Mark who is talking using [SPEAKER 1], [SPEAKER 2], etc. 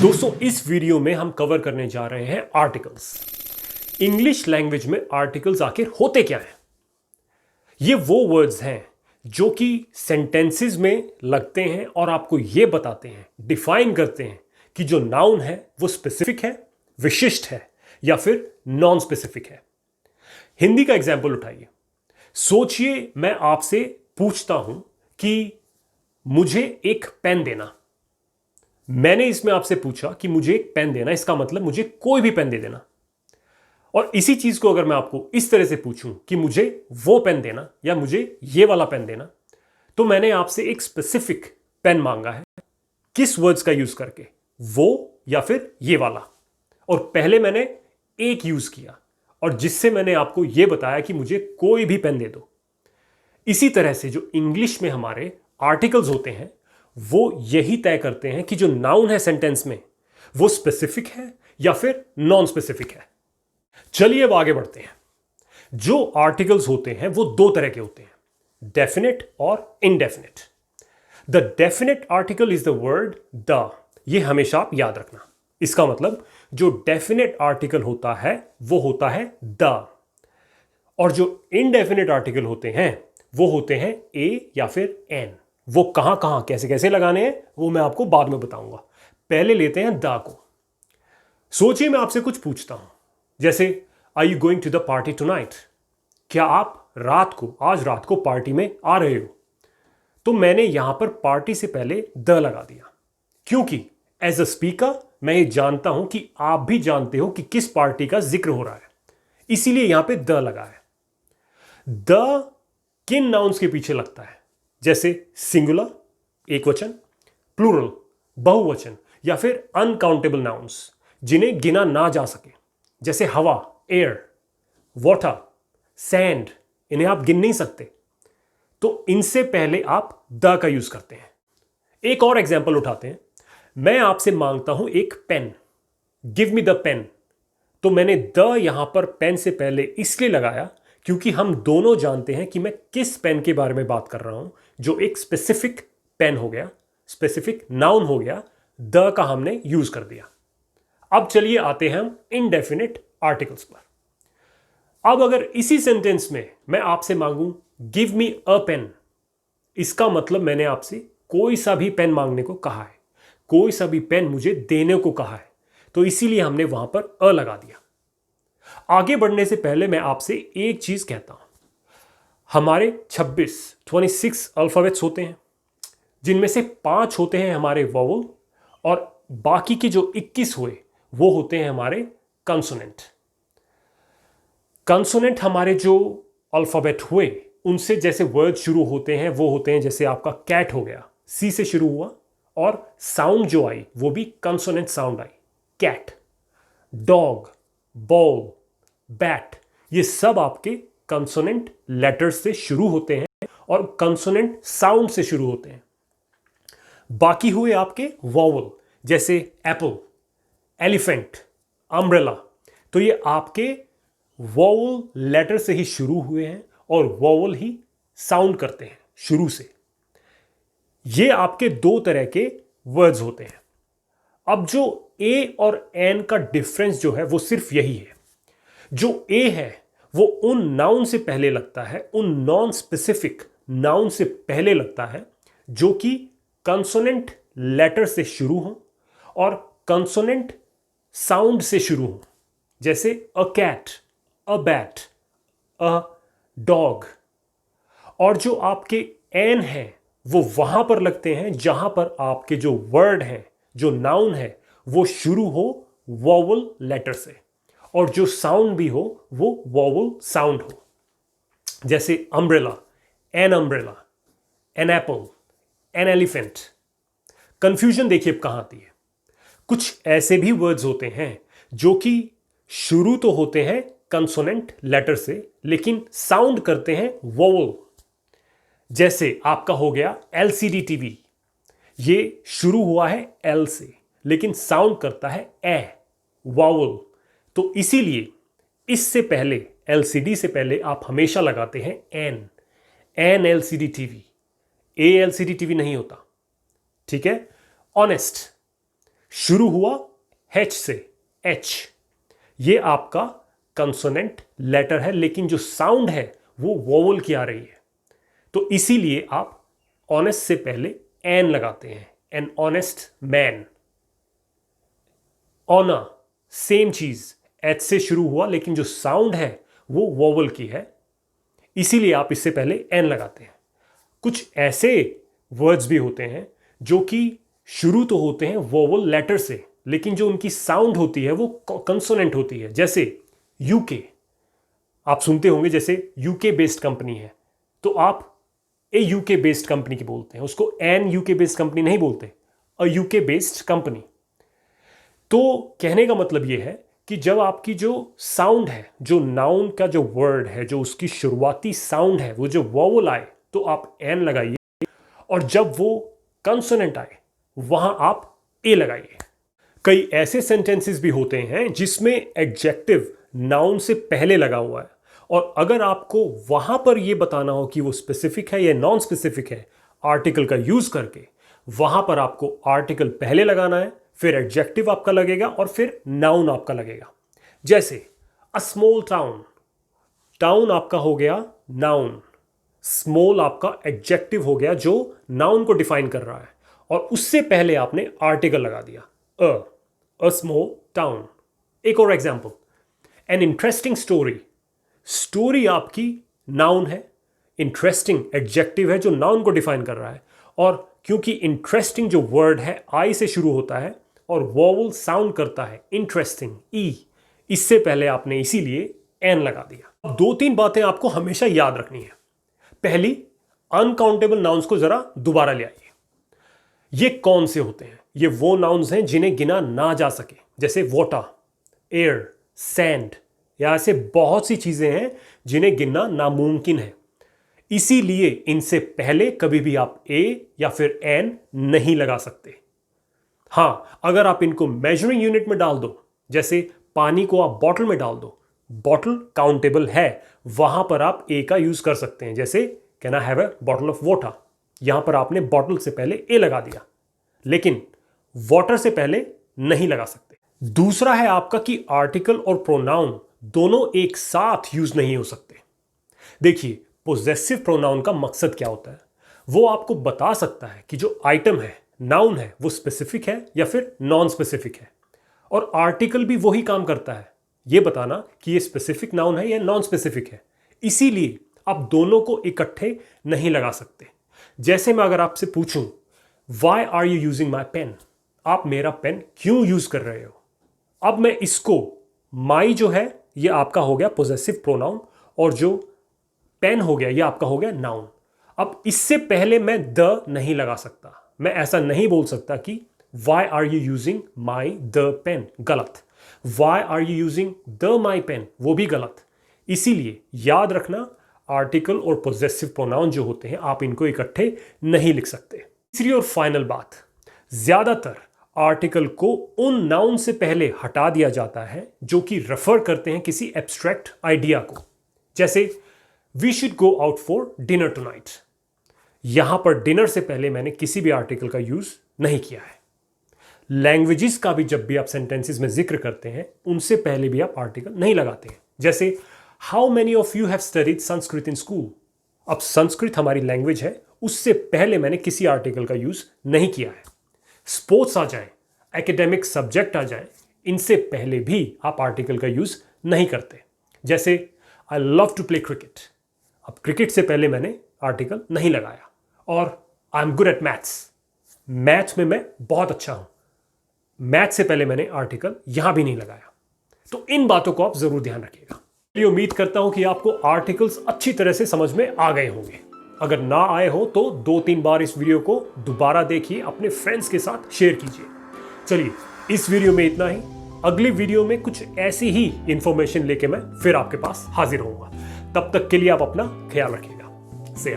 [SPEAKER 1] दोस्तों इस वीडियो में हम कवर करने जा रहे हैं आर्टिकल्स। इंग्लिश लैंग्वेज में आर्टिकल्स आखिर होते क्या हैं? ये वो वर्ड्स हैं जो कि सेंटेंसेस में लगते हैं और आपको ये बताते हैं, डिफाइन करते हैं कि जो नाउन है वो स्पेसिफिक है, विशिष्ट है या फिर नॉन स्पेसिफिक है। हिंदी का एग्जाम्पल उठाइए। सोचिए मैं आपसे पूछता हूं कि मुझे एक पेन देना। मैंने इसमें आपसे पूछा कि मुझे एक पेन देना, इसका मतलब मुझे कोई भी पेन दे देना। और इसी चीज को अगर मैं आपको इस तरह से पूछूं कि मुझे वो पेन देना या मुझे ये वाला पेन देना, तो मैंने आपसे एक स्पेसिफिक पेन मांगा है। किस वर्ड्स का यूज करके? वो या फिर ये वाला। और पहले मैंने एक यूज किया और जिससे मैंने आपको यह बताया कि मुझे कोई भी पेन दे दो। इसी तरह से जो इंग्लिश में हमारे आर्टिकल्स होते हैं वो यही तय करते हैं कि जो नाउन है सेंटेंस में वो स्पेसिफिक है या फिर नॉन स्पेसिफिक है। चलिए अब आगे बढ़ते हैं। जो आर्टिकल्स होते हैं वो दो तरह के होते हैं, डेफिनेट और indefinite. The definite article is the word the. ये हमेशा आप याद रखना। इसका मतलब जो डेफिनेट आर्टिकल होता है वो होता है द, और जो इनडेफिनेट आर्टिकल होते हैं वो होते हैं ए या फिर एन। वो कहां कहां कैसे कैसे लगाने हैं वो मैं आपको बाद में बताऊंगा। पहले लेते हैं द को। सोचिए मैं आपसे कुछ पूछता हूं, जैसे are you going to the party tonight? क्या आप आज रात को पार्टी में आ रहे हो? तो मैंने यहां पर पार्टी से पहले द लगा दिया, क्योंकि एज अ स्पीकर मैं ये जानता हूं कि आप भी जानते हो कि किस पार्टी का जिक्र हो रहा है, इसीलिए यहां पे द लगा है। द किन नाउन्स के पीछे लगता है? जैसे सिंगुलर एक वचन, प्लूरल बहुवचन, या फिर अनकाउंटेबल नाउन्स जिन्हें गिना ना जा सके, जैसे हवा एयर, वाटर सैंड, इन्हें आप गिन नहीं सकते, तो इनसे पहले आप द का यूज करते हैं। एक और एग्जांपल उठाते हैं। मैं आपसे मांगता हूं एक pen, give me the pen. तो मैंने द यहां पर पेन से पहले इसलिए लगाया क्योंकि हम दोनों जानते हैं कि मैं किस पेन के बारे में बात कर रहा हूं, जो एक स्पेसिफिक पेन हो गया, स्पेसिफिक नाउन हो गया। द का हमने यूज कर दिया। अब चलिए आते हैं हम इनडेफिनेट आर्टिकल्स पर। अब अगर इसी सेंटेंस में मैं आपसे मांगूं गिव मी अ पेन, इसका मतलब मैंने आपसे कोई सा भी पेन मांगने को कहा है, कोई सा भी पेन मुझे देने को कहा है, तो इसीलिए हमने वहां पर अ लगा दिया। आगे बढ़ने से पहले मैं आपसे एक चीज कहता हूं। हमारे 26 अल्फाबेट्स होते हैं, जिनमें से 5 होते हैं हमारे वोवल और बाकी के जो 21 हुए वो होते हैं हमारे कंसोनेंट। कंसोनेंट हमारे जो अल्फाबेट हुए उनसे जैसे वर्ड शुरू होते हैं वो होते हैं, जैसे आपका कैट हो गया, सी से शुरू हुआ, और साउंड जो आई वो भी कंसोनेंट साउंड आई, कैट। डॉग, बॉल, बैट, ये सब आपके कंसोनेंट लेटर्स से शुरू होते हैं और कंसोनेंट साउंड से शुरू होते हैं। बाकी हुए आपके वॉवल, जैसे एप्पल, एलिफेंट, अम्ब्रेला, तो ये आपके वॉवल लेटर से ही शुरू हुए हैं और वॉवल ही साउंड करते हैं शुरू से। ये आपके दो तरह के वर्ड्स होते हैं। अब जो ए और एन का डिफरेंस जो है वो सिर्फ यही है। जो ए है वो उन नाउन से पहले लगता है, उन नॉन स्पेसिफिक नाउन से पहले लगता है जो कि कंसोनेंट लेटर से शुरू हो और कंसोनेंट साउंड से शुरू हो, जैसे a cat, a bat, a dog. और जो आपके एन है वो वहां पर लगते हैं जहां पर आपके जो वर्ड है, जो नाउन है, वो शुरू हो वॉवल लेटर से और जो साउंड भी हो वो वॉवल साउंड हो, जैसे umbrella, an apple, an elephant. Confusion देखिए अब कहां आती है। कुछ ऐसे भी वर्ड्स होते हैं जो कि शुरू तो होते हैं कंसोनेंट लेटर से लेकिन साउंड करते हैं वोवल, जैसे आपका हो गया एलसीडी टीवी। ये शुरू हुआ है एल से लेकिन साउंड करता है ए, वावल। तो इसीलिए इससे पहले, एलसीडी से पहले आप हमेशा लगाते हैं एन एलसीडी टीवी। ए एलसीडी टीवी नहीं होता, ठीक है। ऑनेस्ट, शुरू हुआ H से, H, ये आपका कंसोनेंट लेटर है, लेकिन जो साउंड है वो वोवल की आ रही है, तो इसीलिए आप ऑनेस्ट से पहले एन लगाते हैं, एन ऑनेस्ट मैन। ऑना, सेम चीज, एच से शुरू हुआ लेकिन जो साउंड है वो वोवल की है, इसीलिए आप इससे पहले एन लगाते हैं। कुछ ऐसे वर्ड्स भी होते हैं जो कि शुरू तो होते हैं वोवल लेटर से, लेकिन जो उनकी साउंड होती है वो कंसोनेंट होती है। जैसे यूके, आप सुनते होंगे, जैसे यूके बेस्ड कंपनी है तो आप ए यूके बेस्ड कंपनी की बोलते हैं, उसको एन यूके बेस्ड कंपनी नहीं बोलते, अ यूके बेस्ड कंपनी। तो कहने का मतलब यह है कि जब आपकी जो साउंड है, जो नाउन का जो वर्ड है, जो उसकी शुरुआती साउंड है, वो जो वोवल आए तो आप एन लगाइए, और जब वो कंसोनेंट आए वहां आप ए लगाइए। कई ऐसे सेंटेंसेस भी होते हैं जिसमें एडजेक्टिव नाउन से पहले लगा हुआ है, और अगर आपको वहां पर यह बताना हो कि वो स्पेसिफिक है या नॉन स्पेसिफिक है, आर्टिकल का यूज करके वहां पर आपको आर्टिकल पहले लगाना है, फिर एडजेक्टिव आपका लगेगा और फिर नाउन आपका लगेगा। जैसे अ स्मॉल टाउन, टाउन आपका हो गया नाउन, स्मॉल आपका एडजेक्टिव हो गया जो नाउन को डिफाइन कर रहा है, और उससे पहले आपने आर्टिकल लगा दिया, अ स्मॉल टाउन। एक और example, an interesting story, story आपकी नाउन है, इंटरेस्टिंग एडजेक्टिव है जो नाउन को डिफाइन कर रहा है, और क्योंकि इंटरेस्टिंग जो वर्ड है आई से शुरू होता है और वोवल साउंड करता है इंटरेस्टिंग, ई, इससे पहले आपने इसीलिए एन लगा दिया। अब दो तीन बातें आपको हमेशा याद रखनी है। पहली, अनकाउंटेबल नाउन्स को जरा दोबारा ले आइए। ये कौन से होते हैं? ये वो नाउन्स हैं जिन्हें गिना ना जा सके, जैसे वाटर, एयर, सैंड, या ऐसे बहुत सी चीजें हैं जिन्हें गिनना नामुमकिन है। इसीलिए इनसे पहले कभी भी आप ए या फिर एन नहीं लगा सकते। हां, अगर आप इनको मेजरिंग यूनिट में डाल दो, जैसे पानी को आप बॉटल में डाल दो, बॉटल काउंटेबल है, वहां पर आप ए का यूज कर सकते हैं। जैसे can I have a bottle of water, यहां पर आपने बॉटल से पहले ए लगा दिया, लेकिन वाटर से पहले नहीं लगा सकते। दूसरा है आपका कि आर्टिकल और प्रोनाउन दोनों एक साथ यूज नहीं हो सकते। देखिए, पोजेसिव प्रोनाउन का मकसद क्या होता है? वो आपको बता सकता है कि जो आइटम है, नाउन है, वो स्पेसिफिक है या फिर नॉन स्पेसिफिक है, और आर्टिकल भी वही काम करता है, ये बताना कि ये स्पेसिफिक नाउन है या नॉन स्पेसिफिक है। इसीलिए आप दोनों को इकट्ठे नहीं लगा सकते। जैसे मैं अगर आपसे पूछूं, why are you using my pen, आप मेरा पेन क्यों यूज कर रहे हो, अब मैं इसको, माई जो है ये आपका हो गया पोजेसिव प्रोनाउन, और जो पेन हो गया ये आपका हो गया नाउन। अब इससे पहले मैं द नहीं लगा सकता, मैं ऐसा नहीं बोल सकता कि why are you using my the pen, गलत। Why are you using the my pen, वो भी गलत। इसीलिए याद रखना, आर्टिकल और पोजेसिव प्रोनाउन जो होते हैं आप इनको इकट्ठे नहीं लिख सकते। तीसरी और फाइनल बात, ज्यादातर आर्टिकल को उन नाउन से पहले हटा दिया जाता है जो कि रेफर करते हैं किसी एब्स्ट्रैक्ट आइडिया को। जैसे we should go out for dinner tonight, यहां पर डिनर से पहले मैंने किसी भी आर्टिकल का यूज नहीं किया है। लैंग्वेजेस का भी जब भी आप सेंटेंसेस में जिक्र करते हैं उनसे पहले भी आप आर्टिकल नहीं लगाते हैं। जैसे how many of you have studied Sanskrit in school, अब संस्कृत हमारी लैंग्वेज है, उससे पहले मैंने किसी आर्टिकल का यूज नहीं किया है। स्पोर्ट्स आ जाए, एकेडमिक सब्जेक्ट आ जाए, इनसे पहले भी आप आर्टिकल का यूज नहीं करते। जैसे I love to play cricket, अब क्रिकेट से पहले मैंने आर्टिकल नहीं लगाया। और I am good at maths, maths में मैं बहुत अच्छा हूं, मैथ्स से पहले मैंने आर्टिकल यहां भी नहीं लगाया। तो इन बातों को आप जरूर ध्यान रखिएगा। ये उम्मीद करता हूं कि आपको आर्टिकल्स अच्छी तरह से समझ में आ गए होंगे। अगर ना आए हो तो 2-3 बार इस वीडियो को दोबारा देखिए, अपने फ्रेंड्स के साथ शेयर कीजिए। चलिए, इस वीडियो में इतना ही। अगली वीडियो में कुछ ऐसी ही इंफॉर्मेशन लेके मैं फिर आपके पास हाजिर होऊंगा। तब तक के लिए आप अपना ख्याल रखिएगा। से